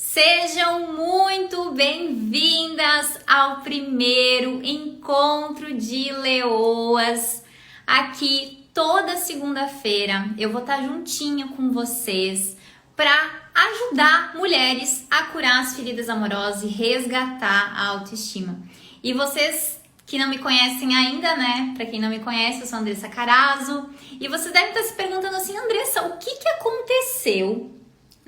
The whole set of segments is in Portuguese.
Sejam muito bem-vindas ao primeiro encontro de leoas. Aqui toda segunda-feira eu vou estar juntinho com vocês para ajudar mulheres a curar as feridas amorosas e resgatar a autoestima. E vocês que não me conhecem ainda, né? Para quem não me conhece, eu sou a Andressa Carazo. E vocês devem estar se perguntando assim, Andressa, o que aconteceu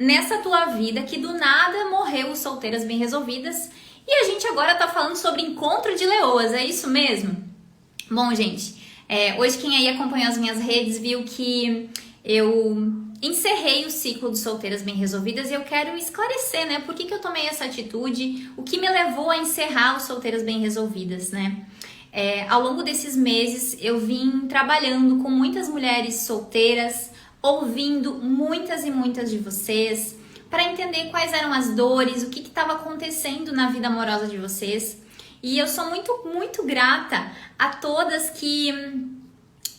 nessa tua vida que do nada morreu os Solteiras Bem Resolvidas e a gente agora tá falando sobre encontro de leoas, é isso mesmo? Bom, gente, hoje quem aí acompanhou as minhas redes viu que eu encerrei o ciclo de Solteiras Bem Resolvidas e eu quero esclarecer, né, por que eu tomei essa atitude, o que me levou a encerrar os Solteiras Bem Resolvidas, né? Ao longo desses meses eu vim trabalhando com muitas mulheres solteiras, ouvindo muitas e muitas de vocês para entender quais eram as dores, o que estava acontecendo na vida amorosa de vocês. E eu sou muito grata a todas que,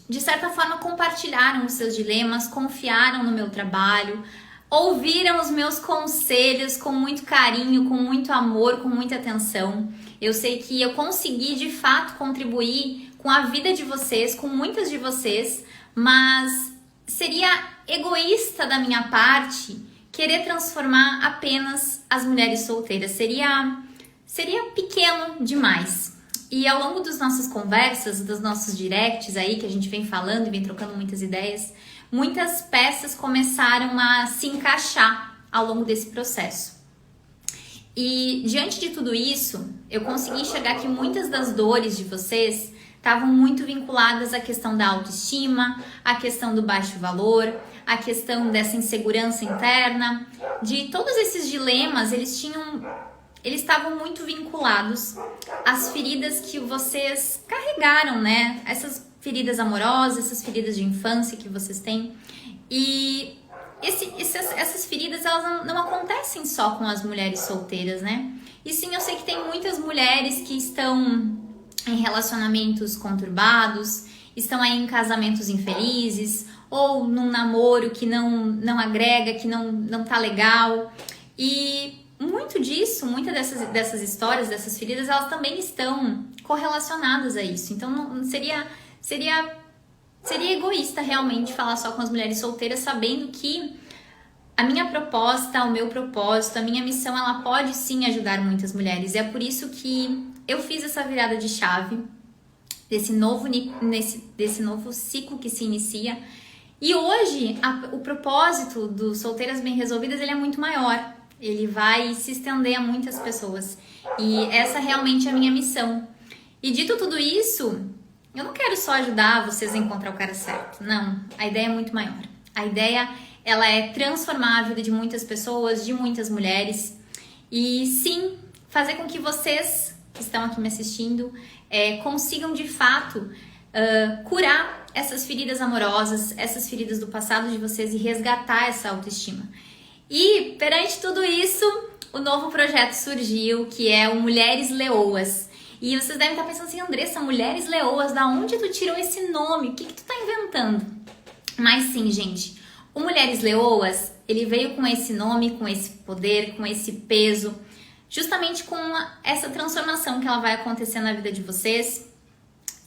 de certa forma, compartilharam os seus dilemas, confiaram no meu trabalho, ouviram os meus conselhos com muito carinho, com muito amor, com muita atenção. Eu sei que eu consegui, de fato, contribuir com a vida de vocês, com muitas de vocês, mas seria egoísta da minha parte querer transformar apenas as mulheres solteiras. Seria pequeno demais. E ao longo das nossas conversas, dos nossos directs aí, que a gente vem falando e vem trocando muitas ideias, muitas peças começaram a se encaixar ao longo desse processo. E diante de tudo isso, eu consegui enxergar que muitas das dores de vocês estavam muito vinculadas à questão da autoestima, à questão do baixo valor, à questão dessa insegurança interna, de todos esses dilemas, eles estavam muito vinculados às feridas que vocês carregaram, né? Essas feridas amorosas, essas feridas de infância que vocês têm. E essas feridas, elas não acontecem só com as mulheres solteiras, né? E sim, eu sei que tem muitas mulheres que estão em relacionamentos conturbados, estão aí em casamentos infelizes, ou num namoro que não agrega, que não tá legal. E muitas dessas histórias, dessas feridas, elas também estão correlacionadas a isso. Então não seria egoísta realmente falar só com as mulheres solteiras, sabendo que a minha proposta, o meu propósito, a minha missão, ela pode sim ajudar muitas mulheres. E é por isso que eu fiz essa virada de chave desse novo ciclo que se inicia. E hoje, o propósito do Solteiras Bem Resolvidas, ele é muito maior. Ele vai se estender a muitas pessoas. E essa realmente é a minha missão. E dito tudo isso, eu não quero só ajudar vocês a encontrar o cara certo. Não, a ideia é muito maior. A ideia, ela é transformar a vida de muitas pessoas, de muitas mulheres. E sim, fazer com que vocês que estão aqui me assistindo consigam de fato curar essas feridas amorosas, essas feridas do passado de vocês e resgatar essa autoestima. E perante tudo isso, o novo projeto surgiu, que é o Mulheres Leoas. E vocês devem estar pensando assim, Andressa, Mulheres Leoas, da onde tu tirou esse nome? O que tu tá inventando? Mas sim, gente, o Mulheres Leoas, ele veio com esse nome, com esse poder, com esse peso, justamente com essa transformação que ela vai acontecer na vida de vocês.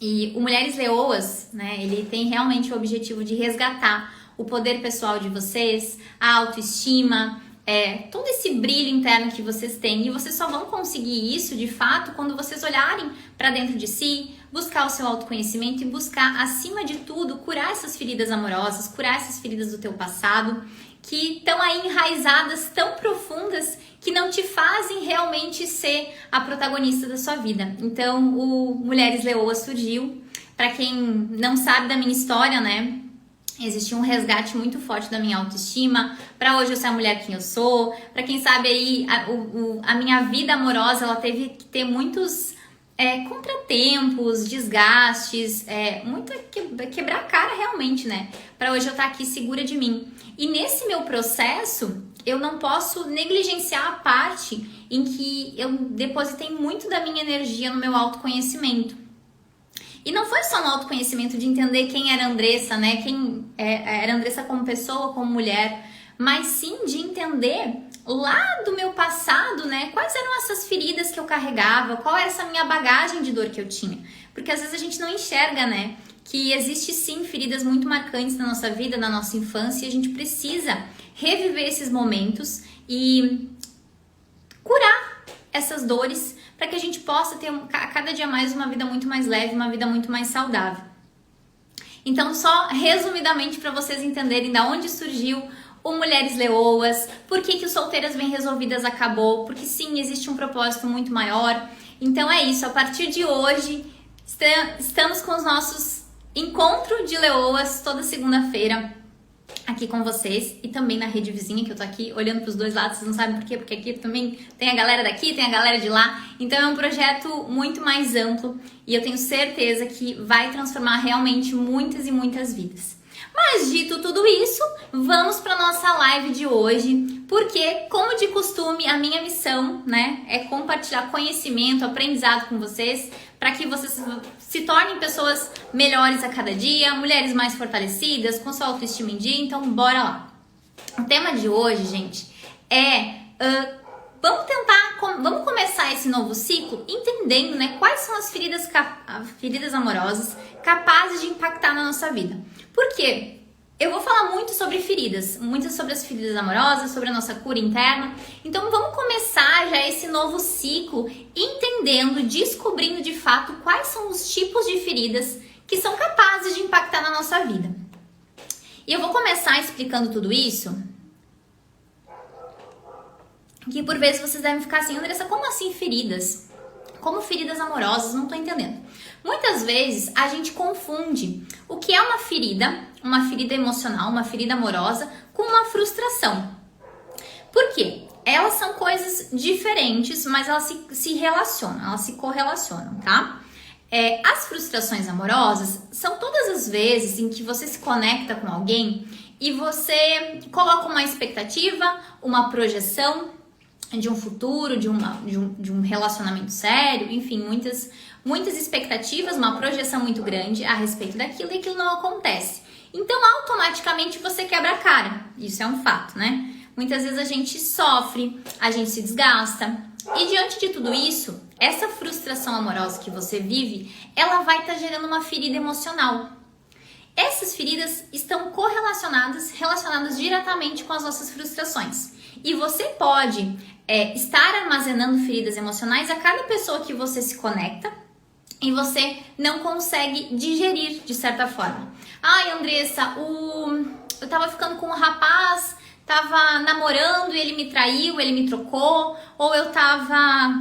E o Mulheres Leoas, né, ele tem realmente o objetivo de resgatar o poder pessoal de vocês, a autoestima, todo esse brilho interno que vocês têm. E vocês só vão conseguir isso, de fato, quando vocês olharem para dentro de si, buscar o seu autoconhecimento e buscar, acima de tudo, curar essas feridas amorosas, curar essas feridas do teu passado, que estão aí enraizadas, tão profundas, que não te fazem realmente ser a protagonista da sua vida. Então, o Mulheres Leoas surgiu. Para quem não sabe da minha história, né? Existiu um resgate muito forte da minha autoestima, para hoje eu ser a mulher que eu sou. Para quem sabe aí, a minha vida amorosa, ela teve que ter muitos contratempos, desgastes, quebrar a cara realmente, né? Para hoje eu estar aqui segura de mim. E nesse meu processo, eu não posso negligenciar a parte em que eu depositei muito da minha energia no meu autoconhecimento. E não foi só no autoconhecimento de entender quem era a Andressa, né? Quem era a Andressa como pessoa, como mulher, mas sim de entender lá do meu passado, né? Quais eram essas feridas que eu carregava? Qual era essa minha bagagem de dor que eu tinha? Porque às vezes a gente não enxerga, né? Que existe sim feridas muito marcantes na nossa vida, na nossa infância, e a gente precisa reviver esses momentos e curar essas dores para que a gente possa ter a cada dia mais uma vida muito mais leve, uma vida muito mais saudável. Então, só resumidamente para vocês entenderem da onde surgiu o Mulheres Leoas, por que o Solteiras Bem Resolvidas acabou, porque sim, existe um propósito muito maior. Então é isso, a partir de hoje estamos com os nossos encontros de leoas toda segunda-feira aqui com vocês e também na rede vizinha, que eu tô aqui olhando para os dois lados, vocês não sabem por quê, porque aqui também tem a galera daqui, tem a galera de lá, então é um projeto muito mais amplo e eu tenho certeza que vai transformar realmente muitas e muitas vidas. Mas dito tudo isso, vamos para nossa live de hoje, porque como de costume, a minha missão, né, é compartilhar conhecimento, aprendizado com vocês, para que vocês se tornem pessoas melhores a cada dia, mulheres mais fortalecidas, com sua autoestima em dia. Então, bora lá. O tema de hoje, gente, vamos começar esse novo ciclo entendendo, né, quais são as feridas amorosas capazes de impactar na nossa vida. Por quê? Eu vou falar muito sobre feridas, muito sobre as feridas amorosas, sobre a nossa cura interna. Então vamos começar já esse novo ciclo entendendo, descobrindo de fato quais são os tipos de feridas que são capazes de impactar na nossa vida. E eu vou começar explicando tudo isso, que por vezes vocês devem ficar assim, Andressa, como assim feridas? Como feridas amorosas? Não tô entendendo. Muitas vezes a gente confunde o que é uma ferida emocional, uma ferida amorosa, com uma frustração. Por quê? Elas são coisas diferentes, mas elas se relacionam, elas se correlacionam, tá? As frustrações amorosas são todas as vezes em que você se conecta com alguém e você coloca uma expectativa, uma projeção de um futuro, de um relacionamento sério, enfim, muitas expectativas, uma projeção muito grande a respeito daquilo e aquilo não acontece. Então, automaticamente você quebra a cara. Isso é um fato, né? Muitas vezes a gente sofre, a gente se desgasta. E diante de tudo isso, essa frustração amorosa que você vive, ela vai estar gerando uma ferida emocional. Essas feridas estão relacionadas diretamente com as nossas frustrações. E você pode estar armazenando feridas emocionais a cada pessoa que você se conecta e você não consegue digerir de certa forma. Ai, Andressa, eu tava ficando com um rapaz, tava namorando e ele me traiu, ele me trocou, ou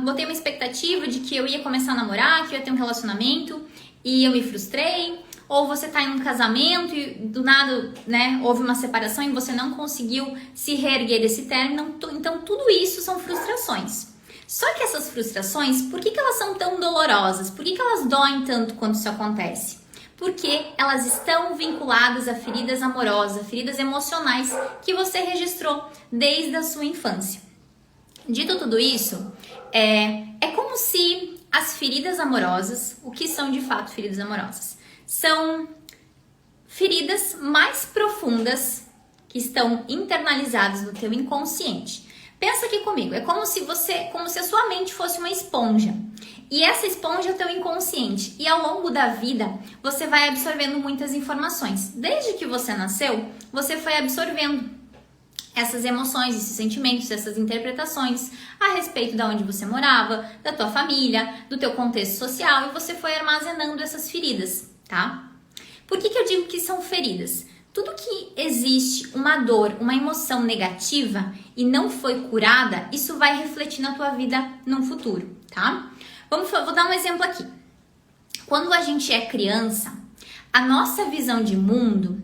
botei uma expectativa de que eu ia começar a namorar, que eu ia ter um relacionamento e eu me frustrei. Ou você tá em um casamento e do nada, né, houve uma separação e você não conseguiu se reerguer desse término. Então, tudo isso são frustrações. Só que essas frustrações, por que elas são tão dolorosas? Por que elas doem tanto quando isso acontece? Porque elas estão vinculadas a feridas amorosas, feridas emocionais que você registrou desde a sua infância. Dito tudo isso, é como se as feridas amorosas, o que são de fato feridas amorosas? São feridas mais profundas que estão internalizadas no teu inconsciente. Pensa aqui comigo, é como se a sua mente fosse uma esponja. E essa esponja é o teu inconsciente. E ao longo da vida, você vai absorvendo muitas informações. Desde que você nasceu, você foi absorvendo essas emoções, esses sentimentos, essas interpretações a respeito de onde você morava, da tua família, do teu contexto social, e você foi armazenando essas feridas. Tá? Por que eu digo que são feridas? Tudo que existe uma dor, uma emoção negativa e não foi curada, isso vai refletir na tua vida no futuro, tá? Vou dar um exemplo aqui. Quando a gente é criança, a nossa visão de mundo,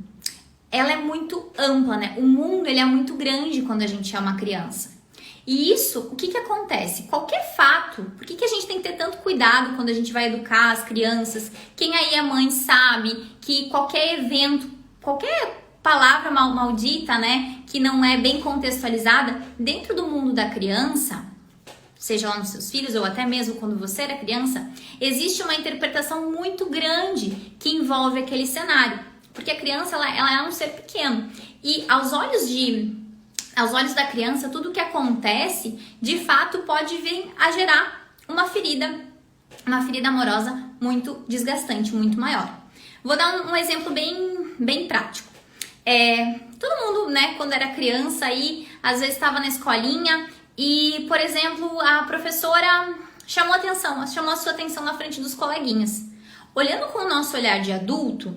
ela é muito ampla, né? O mundo, ele é muito grande quando a gente é uma criança. E isso, o que acontece? Qualquer fato, por que a gente tem que ter tanto cuidado quando a gente vai educar as crianças? Quem aí é mãe sabe que qualquer evento, qualquer palavra maldita, né, que não é bem contextualizada, dentro do mundo da criança, seja lá nos seus filhos ou até mesmo quando você era criança, existe uma interpretação muito grande que envolve aquele cenário. Porque a criança, ela é um ser pequeno. E aos olhos aos olhos da criança, tudo que acontece, de fato, pode vir a gerar uma ferida amorosa muito desgastante, muito maior. Vou dar um exemplo bem prático. Todo mundo, né, quando era criança aí, às vezes estava na escolinha e, por exemplo, a professora chamou a sua atenção na frente dos coleguinhas. Olhando com o nosso olhar de adulto,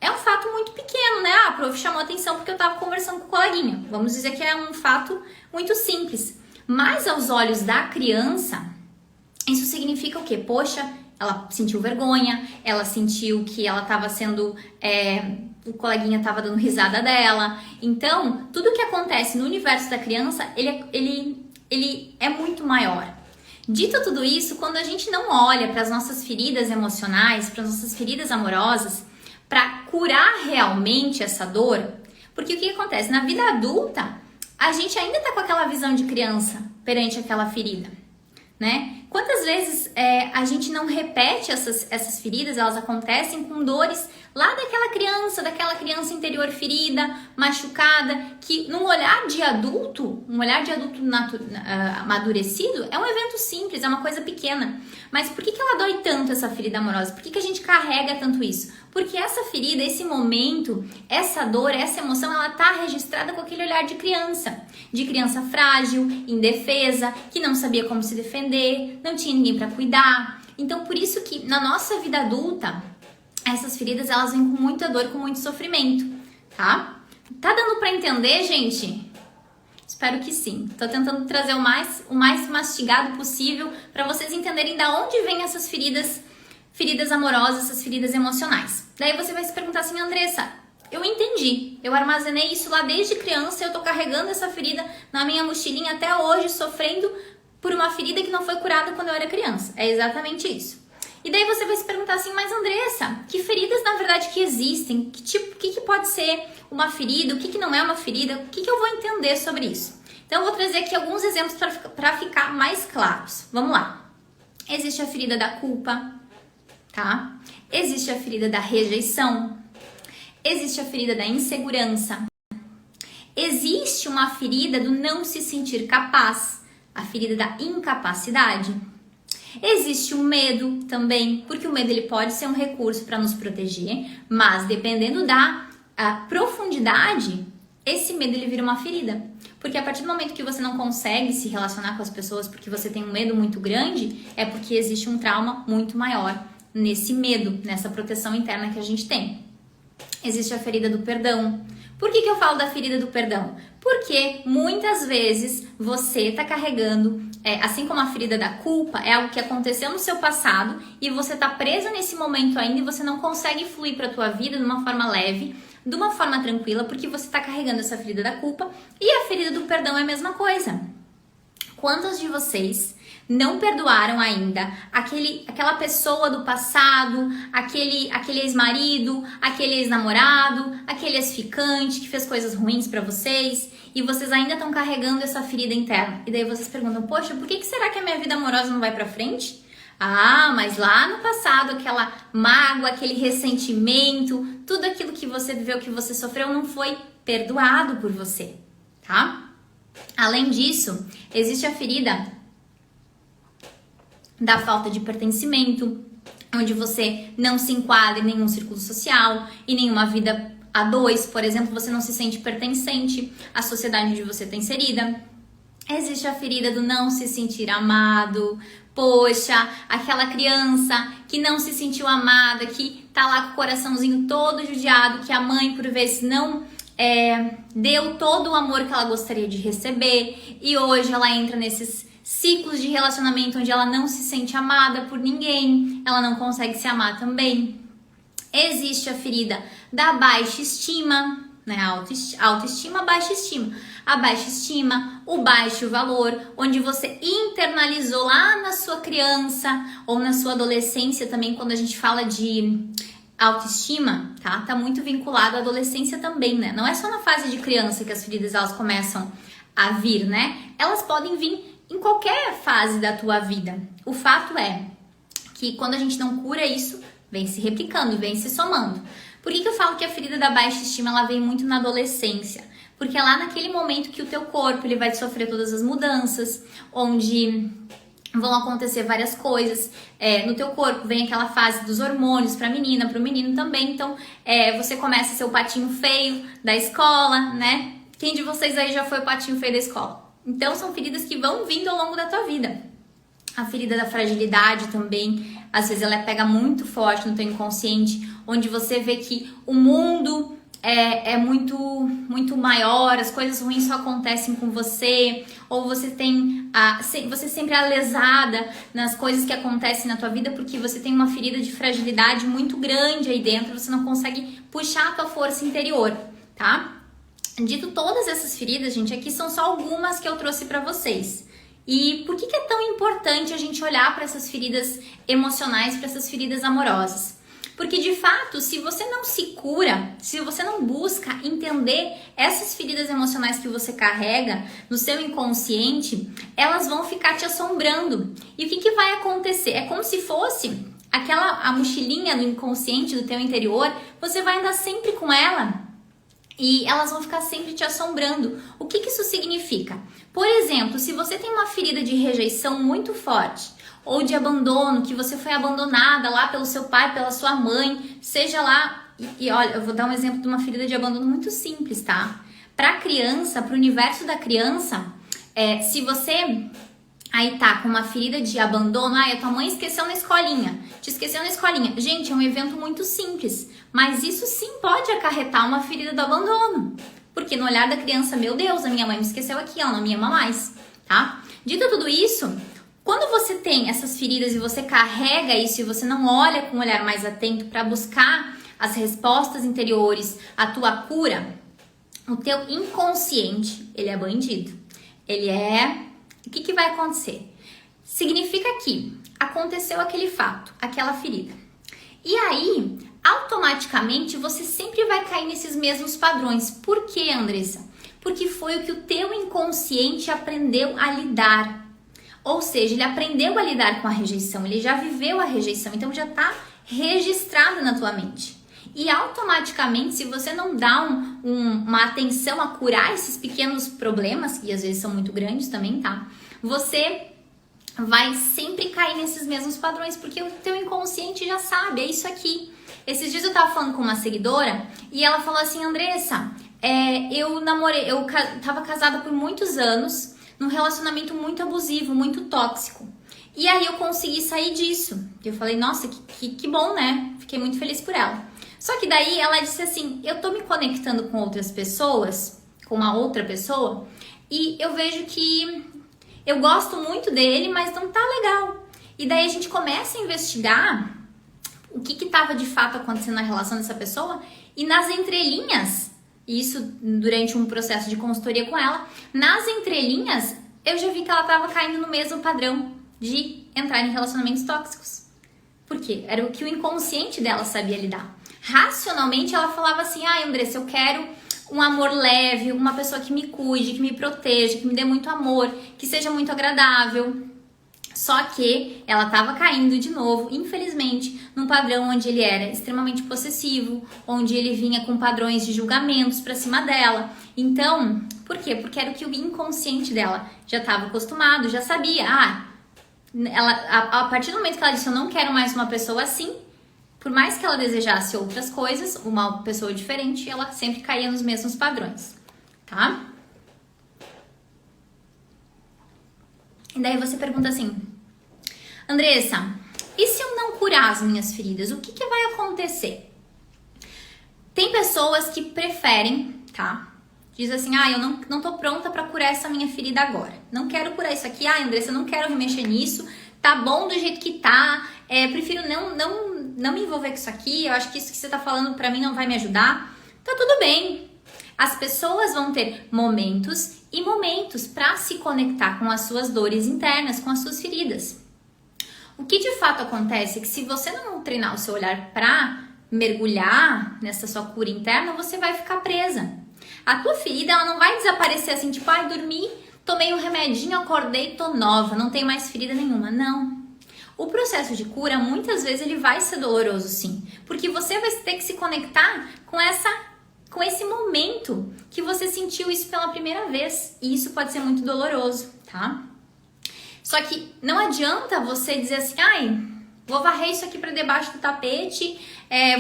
é um fato muito pequeno, né? A prof chamou a atenção porque eu estava conversando com o coleguinha. Vamos dizer que é um fato muito simples. Mas aos olhos da criança, isso significa o quê? Poxa, ela sentiu vergonha, ela sentiu que ela estava sendo... o coleguinha estava dando risada dela. Então, tudo que acontece no universo da criança, ele é muito maior. Dito tudo isso, quando a gente não olha para as nossas feridas emocionais, para as nossas feridas amorosas, para curar realmente essa dor, porque o que acontece? Na vida adulta, a gente ainda está com aquela visão de criança perante aquela ferida, né? Quantas vezes a gente não repete essas feridas, elas acontecem com dores lá daquela criança interior ferida, machucada, que num olhar de adulto, amadurecido, é um evento simples, é uma coisa pequena. Mas por que ela dói tanto, essa ferida amorosa? Por que a gente carrega tanto isso? Porque essa ferida, esse momento, essa dor, essa emoção, ela tá registrada com aquele olhar de criança frágil, indefesa, que não sabia como se defender, não tinha ninguém para cuidar. Então, por isso que na nossa vida adulta, essas feridas, elas vêm com muita dor, com muito sofrimento, tá? Tá dando para entender, gente? Espero que sim. Tô tentando trazer o mais mastigado possível para vocês entenderem da onde vêm essas feridas amorosas, essas feridas emocionais. Daí você vai se perguntar assim, Andressa, eu entendi. Eu armazenei isso lá desde criança, eu tô carregando essa ferida na minha mochilinha até hoje, sofrendo por uma ferida que não foi curada quando eu era criança. É exatamente isso. E daí você vai se perguntar assim, mas Andressa, que feridas na verdade que existem? Que pode ser uma ferida? O que não é uma ferida? O que eu vou entender sobre isso? Então eu vou trazer aqui alguns exemplos para ficar mais claros. Vamos lá. Existe a ferida da culpa, tá? Existe a ferida da rejeição. Existe a ferida da insegurança. Existe uma ferida do não se sentir capaz, a ferida da incapacidade. Existe o medo também, porque o medo ele pode ser um recurso para nos proteger, mas dependendo da profundidade, esse medo ele vira uma ferida. Porque a partir do momento que você não consegue se relacionar com as pessoas porque você tem um medo muito grande, é porque existe um trauma muito maior nesse medo, nessa proteção interna que a gente tem. Existe a ferida do perdão. Por que eu falo da ferida do perdão? Porque muitas vezes você está carregando, assim como a ferida da culpa, é algo que aconteceu no seu passado e você está presa nesse momento ainda e você não consegue fluir para a tua vida de uma forma leve, de uma forma tranquila, porque você está carregando essa ferida da culpa. E a ferida do perdão é a mesma coisa. Quantos de vocês não perdoaram ainda aquela pessoa do passado, aquele ex-marido, aquele ex-namorado, aquele ex-ficante que fez coisas ruins pra vocês e vocês ainda estão carregando essa ferida interna? E daí vocês perguntam, poxa, por que será que a minha vida amorosa não vai pra frente? Ah, mas lá no passado, aquela mágoa, aquele ressentimento, tudo aquilo que você viveu, que você sofreu, não foi perdoado por você, tá? Além disso, existe a ferida da falta de pertencimento, onde você não se enquadra em nenhum círculo social, em nenhuma vida a dois, por exemplo, você não se sente pertencente à sociedade onde você está inserida. Existe a ferida do não se sentir amado. Poxa, aquela criança que não se sentiu amada, que tá lá com o coraçãozinho todo judiado, que a mãe por vezes não deu todo o amor que ela gostaria de receber e hoje ela entra nesses ciclos de relacionamento onde ela não se sente amada por ninguém, ela não consegue se amar também. Existe a ferida da baixa estima, né? Autoestima, baixa estima. A baixa estima, o baixo valor, onde você internalizou lá na sua criança ou na sua adolescência também, quando a gente fala de autoestima, tá muito vinculado à adolescência também, né? Não é só na fase de criança que as feridas elas começam a vir, né? Elas podem vir em qualquer fase da tua vida. O fato é que quando a gente não cura isso, vem se replicando e vem se somando. Por que eu falo que a ferida da baixa estima ela vem muito na adolescência? Porque é lá naquele momento que o teu corpo ele vai sofrer todas as mudanças, onde vão acontecer várias coisas no teu corpo. Vem aquela fase dos hormônios para a menina, para o menino também. Então, você começa a ser o patinho feio da escola, né? Quem de vocês aí já foi o patinho feio da escola? Então, são feridas que vão vindo ao longo da tua vida. A ferida da fragilidade também, às vezes ela pega muito forte no teu inconsciente, onde você vê que o mundo é muito maior, as coisas ruins só acontecem com você, ou você você sempre é lesada nas coisas que acontecem na tua vida porque você tem uma ferida de fragilidade muito grande aí dentro, você não consegue puxar a tua força interior, tá? Dito todas essas feridas, gente, aqui são só algumas que eu trouxe pra vocês. E por que é tão importante a gente olhar para essas feridas emocionais, para essas feridas amorosas? Porque de fato, se você não se cura, se você não busca entender essas feridas emocionais que você carrega no seu inconsciente, elas vão ficar te assombrando. E o que vai acontecer? É como se fosse a mochilinha do inconsciente do teu interior, você vai andar sempre com ela. E elas vão ficar sempre te assombrando. O que isso significa? Por exemplo, se você tem uma ferida de rejeição muito forte, ou de abandono, que você foi abandonada lá pelo seu pai, pela sua mãe, seja lá... E olha, eu vou dar um exemplo de uma ferida de abandono muito simples, tá? Pra criança, pro universo da criança, se você... Aí tá, com uma ferida de abandono, a tua mãe esqueceu na escolinha, te esqueceu na escolinha. Gente, é um evento muito simples, mas isso sim pode acarretar uma ferida do abandono. Porque no olhar da criança, meu Deus, a minha mãe me esqueceu aqui, ela não me ama mais, tá? Dito tudo isso, quando você tem essas feridas e você carrega isso e você não olha com um olhar mais atento para buscar as respostas interiores, a tua cura, o teu inconsciente, ele é bandido. Ele é... O que vai acontecer? Significa que aconteceu aquele fato, aquela ferida. E aí, automaticamente, você sempre vai cair nesses mesmos padrões. Por quê, Andressa? Porque foi o que o teu inconsciente aprendeu a lidar. Ou seja, ele aprendeu a lidar com a rejeição, ele já viveu a rejeição, então já está registrado na tua mente. E automaticamente, se você não dá uma atenção a curar esses pequenos problemas, que às vezes são muito grandes também, tá? Você vai sempre cair nesses mesmos padrões, porque o teu inconsciente já sabe, é isso aqui. Esses dias eu tava falando com uma seguidora e ela falou assim, Andressa, eu tava casada por muitos anos, num relacionamento muito abusivo, muito tóxico. E aí eu consegui sair disso. Eu falei, nossa, que bom, né? Fiquei muito feliz por ela. Só que daí ela disse assim, eu tô me conectando com outras pessoas, com uma outra pessoa, e eu vejo que eu gosto muito dele, mas não tá legal. E daí a gente começa a investigar o que tava de fato acontecendo na relação dessa pessoa, e nas entrelinhas, isso durante um processo de consultoria com ela, nas entrelinhas eu já vi que ela tava caindo no mesmo padrão de entrar em relacionamentos tóxicos. Por quê? Era o que o inconsciente dela sabia lidar. Racionalmente ela falava assim, Andressa, eu quero um amor leve, uma pessoa que me cuide, que me proteja, que me dê muito amor, que seja muito agradável. Só que ela estava caindo de novo, infelizmente, num padrão onde ele era extremamente possessivo, onde ele vinha com padrões de julgamentos pra cima dela. Então, por quê? Porque era o que o inconsciente dela já estava acostumado, já sabia. A partir do momento que ela disse, eu não quero mais uma pessoa assim, por mais que ela desejasse outras coisas, uma pessoa diferente, ela sempre caía nos mesmos padrões, tá? E daí você pergunta assim, Andressa, e se eu não curar as minhas feridas, o que vai acontecer? Tem pessoas que preferem, tá? Diz assim, eu não tô pronta pra curar essa minha ferida agora. Não quero curar isso aqui, Andressa, eu não quero remexer nisso, tá bom do jeito que tá, prefiro não me envolver com isso aqui, eu acho que isso que você tá falando pra mim não vai me ajudar. Tá tudo bem. As pessoas vão ter momentos e momentos pra se conectar com as suas dores internas, com as suas feridas. O que de fato acontece é que se você não treinar o seu olhar pra mergulhar nessa sua cura interna, você vai ficar presa. A tua ferida, ela não vai desaparecer assim, tipo, dormi, tomei um remedinho, acordei, tô nova, não tem mais ferida nenhuma. Não. O processo de cura, muitas vezes, ele vai ser doloroso, sim. Porque você vai ter que se conectar com essa com esse momento que você sentiu isso pela primeira vez. E isso pode ser muito doloroso, tá? Só que não adianta você dizer assim, ai, vou varrer isso aqui para debaixo do tapete,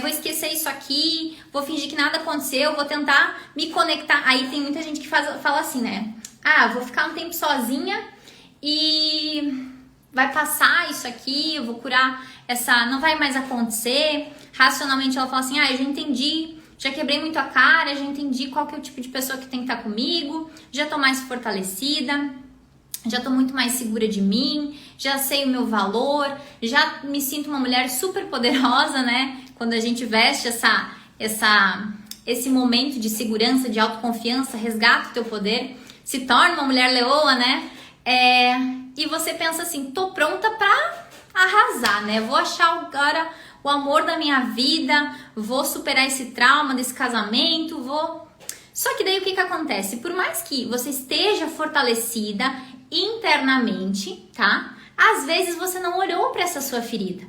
vou esquecer isso aqui, vou fingir que nada aconteceu, vou tentar me conectar. Aí tem muita gente que fala assim, né? Ah, vou ficar um tempo sozinha e vai passar isso aqui, eu vou curar não vai mais acontecer. Racionalmente ela fala assim, ah, eu já entendi, já quebrei muito a cara, já entendi qual que é o tipo de pessoa que tem que estar comigo, já tô mais fortalecida, já tô muito mais segura de mim, já sei o meu valor, já me sinto uma mulher super poderosa, né? Quando a gente veste esse momento de segurança, de autoconfiança, resgata o teu poder, se torna uma mulher leoa, né? E você pensa assim, tô pronta pra arrasar, né? Vou achar agora o amor da minha vida, vou superar esse trauma desse casamento, Só que daí o que acontece? Por mais que você esteja fortalecida internamente, tá? Às vezes você não olhou para essa sua ferida.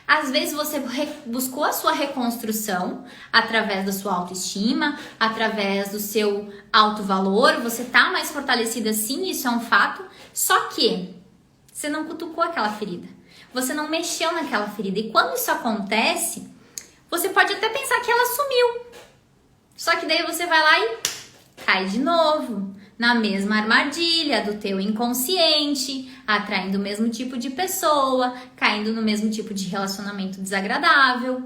Às vezes você buscou a sua reconstrução através da sua autoestima, através do seu autovalor, você tá mais fortalecida sim, isso é um fato, só que você não cutucou aquela ferida. Você não mexeu naquela ferida. E quando isso acontece, você pode até pensar que ela sumiu. Só que daí você vai lá e cai de novo na mesma armadilha do teu inconsciente, atraindo o mesmo tipo de pessoa, caindo no mesmo tipo de relacionamento desagradável,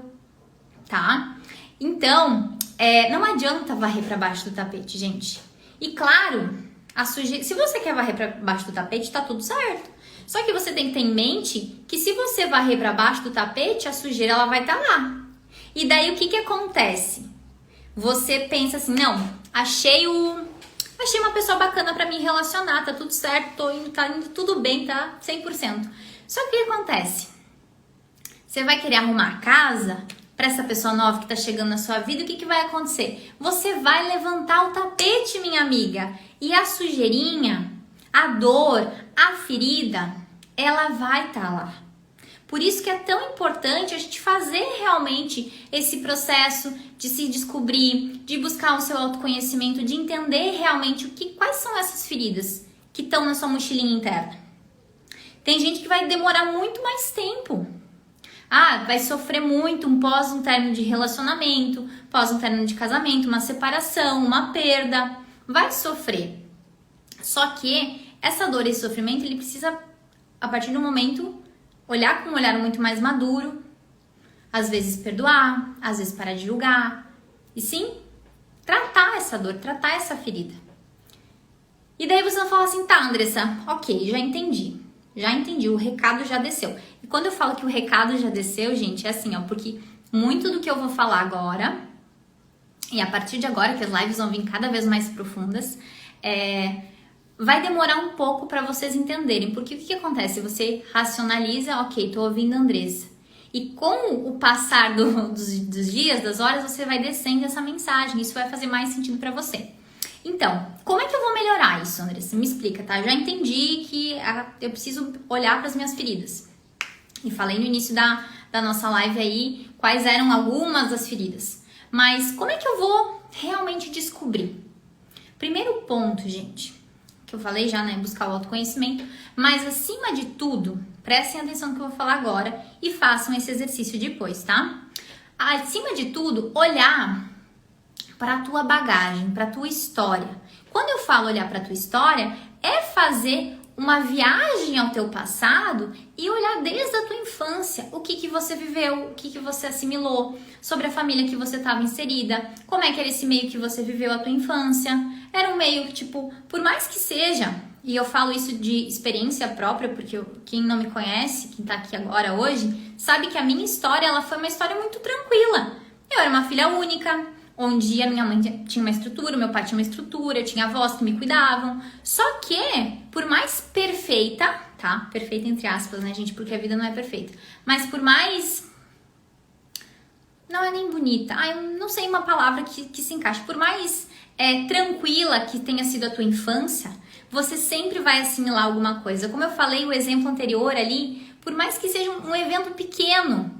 tá? Então, não adianta varrer para baixo do tapete, gente. E claro, se você quer varrer para baixo do tapete, tá tudo certo. Só que você tem que ter em mente que se você varrer para baixo do tapete, a sujeira ela vai estar lá. E daí o que acontece? Você pensa assim, não, achei uma pessoa bacana para me relacionar, tá tudo certo, tá indo tudo bem, tá 100%. Só que o que acontece? Você vai querer arrumar a casa para essa pessoa nova que tá chegando na sua vida, o que vai acontecer? Você vai levantar o tapete, minha amiga, e a sujeirinha, a dor, a ferida, ela vai estar lá. Por isso que é tão importante a gente fazer realmente esse processo de se descobrir, de buscar o seu autoconhecimento, de entender realmente quais são essas feridas que estão na sua mochilinha interna. Tem gente que vai demorar muito mais tempo. Vai sofrer muito pós um término de relacionamento, pós um término de casamento, uma separação, uma perda. Vai sofrer. Só que essa dor e esse sofrimento, ele precisa, a partir do momento, olhar com um olhar muito mais maduro, às vezes perdoar, às vezes parar de julgar, e sim, tratar essa dor, tratar essa ferida. E daí você vai falar assim, tá, Andressa, ok, já entendi, o recado já desceu. E quando eu falo que o recado já desceu, gente, é assim, porque muito do que eu vou falar agora, e a partir de agora, que as lives vão vir cada vez mais profundas, vai demorar um pouco para vocês entenderem, porque o que acontece? Você racionaliza, ok, tô ouvindo a Andressa. E com o passar dos dias, das horas, você vai descendo essa mensagem, isso vai fazer mais sentido para você. Então, como é que eu vou melhorar isso, Andressa? Me explica, tá? Já entendi que eu preciso olhar para as minhas feridas. E falei no início da nossa live aí quais eram algumas das feridas. Mas como é que eu vou realmente descobrir? Primeiro ponto, gente, que eu falei já, né? Buscar o autoconhecimento. Mas acima de tudo, prestem atenção no que eu vou falar agora e façam esse exercício depois, tá? Acima de tudo, olhar para a tua bagagem, para a tua história. Quando eu falo olhar para a tua história, é fazer uma viagem ao teu passado e olhar desde a tua infância o que você viveu, o que você assimilou, sobre a família que você estava inserida, como é que era esse meio que você viveu a tua infância. Era um meio que, por mais que seja, e eu falo isso de experiência própria, porque quem não me conhece, quem tá aqui agora hoje, sabe que a minha história, ela foi uma história muito tranquila. Eu era uma filha única, onde a minha mãe tinha uma estrutura, meu pai tinha uma estrutura, eu tinha avós que me cuidavam. Só que, por mais perfeita, tá? Perfeita entre aspas, né, gente? Porque a vida não é perfeita. Mas por mais... Não é nem bonita. Eu não sei uma palavra que se encaixe. Por mais tranquila que tenha sido a tua infância, você sempre vai assimilar alguma coisa. Como eu falei, o exemplo anterior ali, por mais que seja um evento pequeno,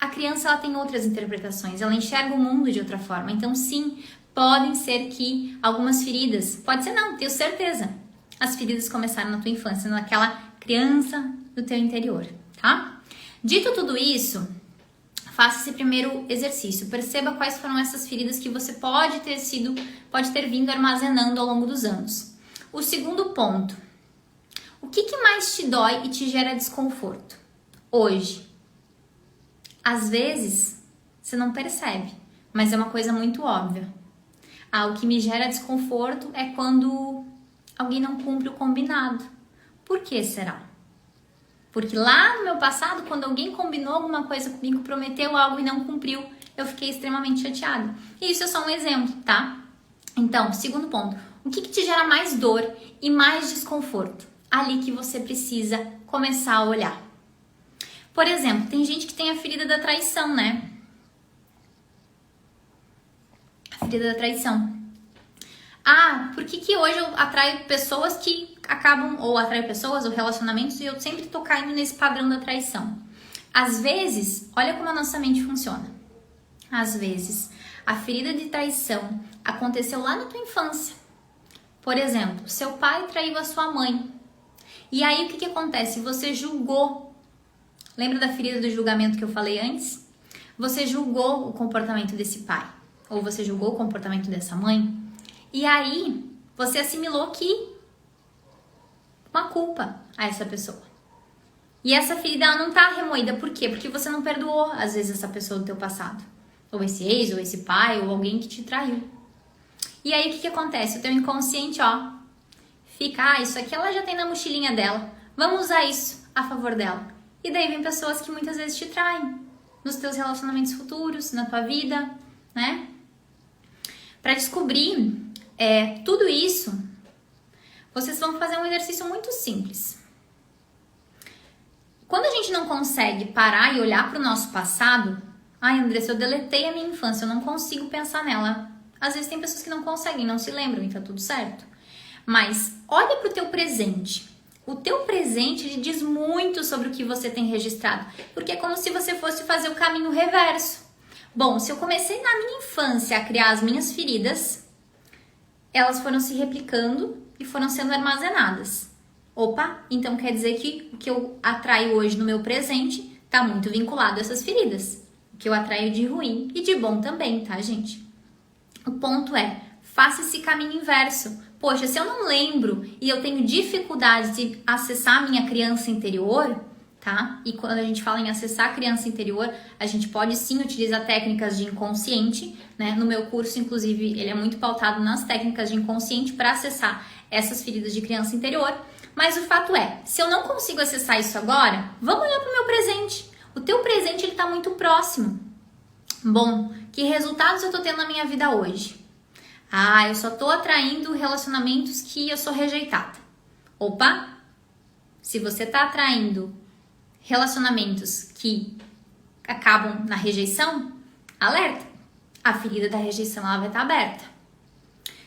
a criança ela tem outras interpretações, ela enxerga o mundo de outra forma. Então, sim, podem ser que algumas feridas, pode ser não, tenho certeza, as feridas começaram na tua infância, naquela criança do teu interior, tá? Dito tudo isso, faça esse primeiro exercício, perceba quais foram essas feridas que você pode ter vindo armazenando ao longo dos anos. O segundo ponto, o que mais te dói e te gera desconforto hoje? Às vezes, você não percebe, mas é uma coisa muito óbvia. O que me gera desconforto é quando alguém não cumpre o combinado. Por que será? Porque lá no meu passado, quando alguém combinou alguma coisa comigo, prometeu algo e não cumpriu, eu fiquei extremamente chateada. E isso é só um exemplo, tá? Então, segundo ponto, o que te gera mais dor e mais desconforto? Ali que você precisa começar a olhar. Por exemplo, tem gente que tem a ferida da traição, né? A ferida da traição. Por que hoje eu atraio pessoas que acabam, ou atraio pessoas ou relacionamentos e eu sempre tô caindo nesse padrão da traição? Às vezes, olha como a nossa mente funciona. Às vezes, a ferida de traição aconteceu lá na tua infância. Por exemplo, seu pai traiu a sua mãe. E aí, o que acontece? Você julgou. Lembra da ferida do julgamento que eu falei antes? Você julgou o comportamento desse pai. Ou você julgou o comportamento dessa mãe. E aí, você assimilou que uma culpa a essa pessoa. E essa ferida ela não tá remoída. Por quê? Porque você não perdoou, às vezes, essa pessoa do teu passado. Ou esse ex, ou esse pai, ou alguém que te traiu. E aí, o que acontece? O teu inconsciente, fica, isso aqui ela já tem na mochilinha dela. Vamos usar isso a favor dela. E daí vem pessoas que muitas vezes te traem. Nos teus relacionamentos futuros, na tua vida, né? Para descobrir tudo isso, vocês vão fazer um exercício muito simples. Quando a gente não consegue parar e olhar para o nosso passado, Andressa, eu deletei a minha infância, eu não consigo pensar nela. Às vezes tem pessoas que não conseguem, não se lembram e tá tudo certo. Mas olha para o teu presente. O teu presente ele diz muito sobre o que você tem registrado, porque é como se você fosse fazer o caminho reverso. Bom, se eu comecei na minha infância a criar as minhas feridas, elas foram se replicando e foram sendo armazenadas. Então quer dizer que o que eu atraio hoje no meu presente está muito vinculado a essas feridas. O que eu atraio de ruim e de bom também, tá, gente? O ponto é, faça esse caminho inverso. Poxa, se eu não lembro e eu tenho dificuldade de acessar a minha criança interior, tá? E quando a gente fala em acessar a criança interior, a gente pode sim utilizar técnicas de inconsciente, né? No meu curso, inclusive, ele é muito pautado nas técnicas de inconsciente para acessar essas feridas de criança interior. Mas o fato é, se eu não consigo acessar isso agora, vamos olhar para o meu presente. O teu presente, ele tá muito próximo. Bom, que resultados eu tô tendo na minha vida hoje? Eu só tô atraindo relacionamentos que eu sou rejeitada. Se você tá atraindo relacionamentos que acabam na rejeição, alerta. A ferida da rejeição ela vai estar aberta.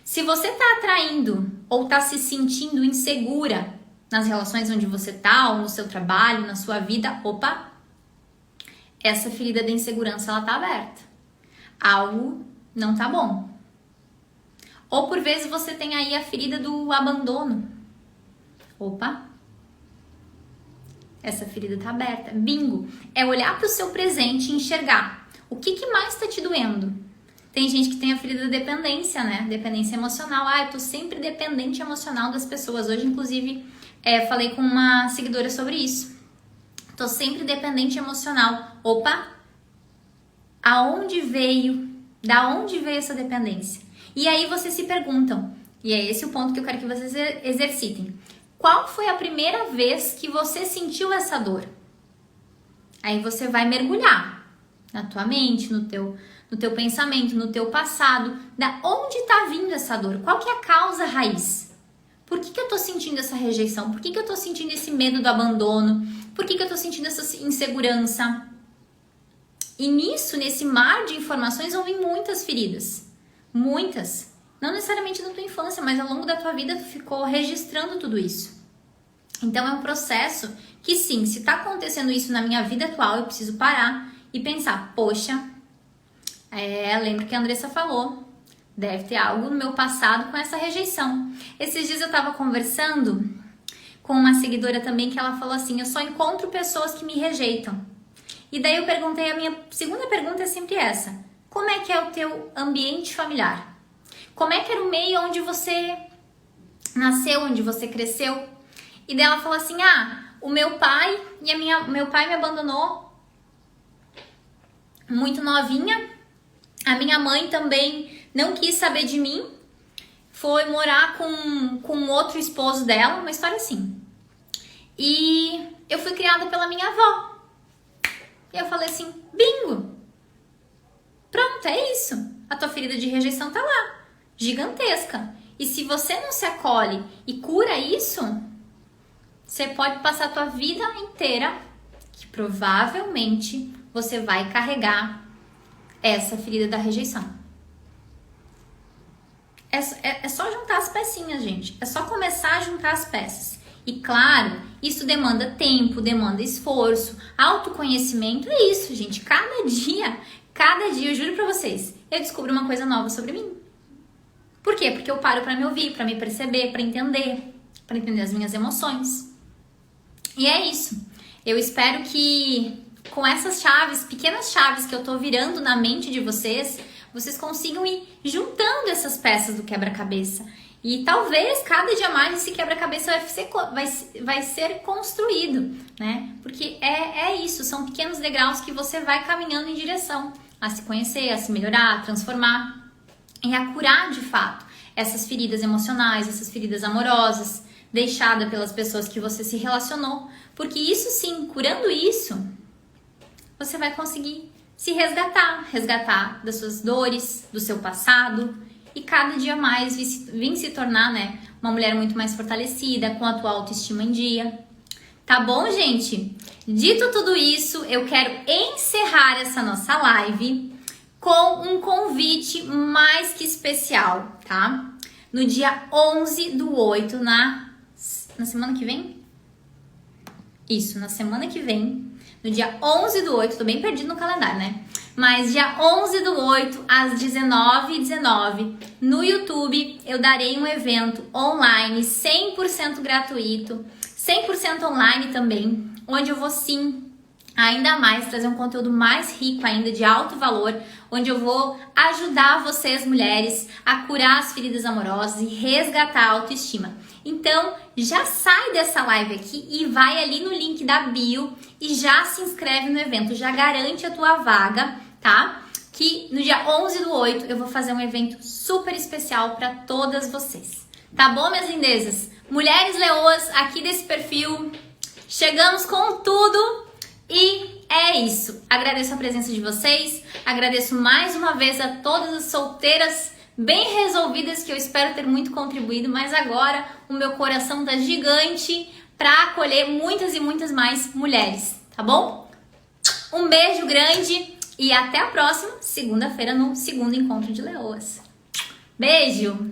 Se você tá atraindo ou tá se sentindo insegura nas relações onde você tá, ou no seu trabalho, na sua vida, essa ferida da insegurança ela tá aberta. Algo não tá bom. Ou por vezes você tem aí a ferida do abandono. Essa ferida tá aberta. Bingo! É olhar para o seu presente e enxergar o que mais tá te doendo. Tem gente que tem a ferida da dependência, né? Dependência emocional. Eu tô sempre dependente emocional das pessoas. Hoje, inclusive, falei com uma seguidora sobre isso. Tô sempre dependente emocional. Aonde veio? Da onde veio essa dependência? E aí vocês se perguntam, e é esse o ponto que eu quero que vocês exercitem. Qual foi a primeira vez que você sentiu essa dor? Aí você vai mergulhar na tua mente, no teu pensamento, no teu passado. Da onde está vindo essa dor? Qual que é a causa raiz? Por que eu tô sentindo essa rejeição? Por que eu tô sentindo esse medo do abandono? Por que eu tô sentindo essa insegurança? E nesse mar de informações, houve muitas feridas. Muitas. Não necessariamente na tua infância, mas ao longo da tua vida tu ficou registrando tudo isso. Então é um processo que sim, se tá acontecendo isso na minha vida atual, eu preciso parar e pensar, poxa, lembro que a Andressa falou, deve ter algo no meu passado com essa rejeição. Esses dias eu tava conversando com uma seguidora também que ela falou assim, eu só encontro pessoas que me rejeitam. E daí eu perguntei, a minha segunda pergunta é sempre essa, como é que é o teu ambiente familiar? Como é que era o meio onde você nasceu, onde você cresceu? E daí ela falou assim, o meu pai meu pai me abandonou muito novinha, a minha mãe também não quis saber de mim, foi morar com outro esposo dela, uma história assim. E eu fui criada pela minha avó. E eu falei assim, bingo! Pronto, é isso. A tua ferida de rejeição tá lá, gigantesca. E se você não se acolhe e cura isso, você pode passar a tua vida inteira que provavelmente você vai carregar essa ferida da rejeição. É só juntar as pecinhas, gente. É só começar a juntar as peças. E claro, isso demanda tempo, demanda esforço, autoconhecimento. É isso, gente. Cada dia, eu juro pra vocês, eu descubro uma coisa nova sobre mim. Por quê? Porque eu paro pra me ouvir, pra me perceber, pra entender as minhas emoções. E é isso. Eu espero que com essas chaves, pequenas chaves que eu tô virando na mente de vocês, vocês consigam ir juntando essas peças do quebra-cabeça. E talvez cada dia mais esse quebra-cabeça vai ser construído, né? Porque é isso, são pequenos degraus que você vai caminhando em direção a se conhecer, a se melhorar, a transformar e a curar de fato essas feridas emocionais, essas feridas amorosas, deixadas pelas pessoas que você se relacionou. Porque isso sim, curando isso, você vai conseguir se resgatar das suas dores, do seu passado e cada dia mais vir se tornar, né, uma mulher muito mais fortalecida, com a tua autoestima em dia. Tá bom, gente? Dito tudo isso, eu quero encerrar essa nossa live com um convite mais que especial, tá? No dia 11/8, na semana que vem? Isso, na semana que vem, no dia 11/8, tô bem perdido no calendário, né? Mas dia 11/8, às 19h19, no YouTube, eu darei um evento online, 100% gratuito, 100% online também, onde eu vou sim, ainda mais, trazer um conteúdo mais rico ainda, de alto valor, onde eu vou ajudar vocês, mulheres, a curar as feridas amorosas e resgatar a autoestima. Então, já sai dessa live aqui e vai ali no link da bio e já se inscreve no evento, já garante a tua vaga, tá? Que no dia 11/8 eu vou fazer um evento super especial para todas vocês. Tá bom, minhas lindezas? Mulheres leoas aqui desse perfil, chegamos com tudo e é isso. Agradeço a presença de vocês, agradeço mais uma vez a todas as solteiras bem resolvidas que eu espero ter muito contribuído, mas agora o meu coração tá gigante para acolher muitas e muitas mais mulheres, tá bom? Um beijo grande e até a próxima segunda-feira no segundo encontro de leoas. Beijo!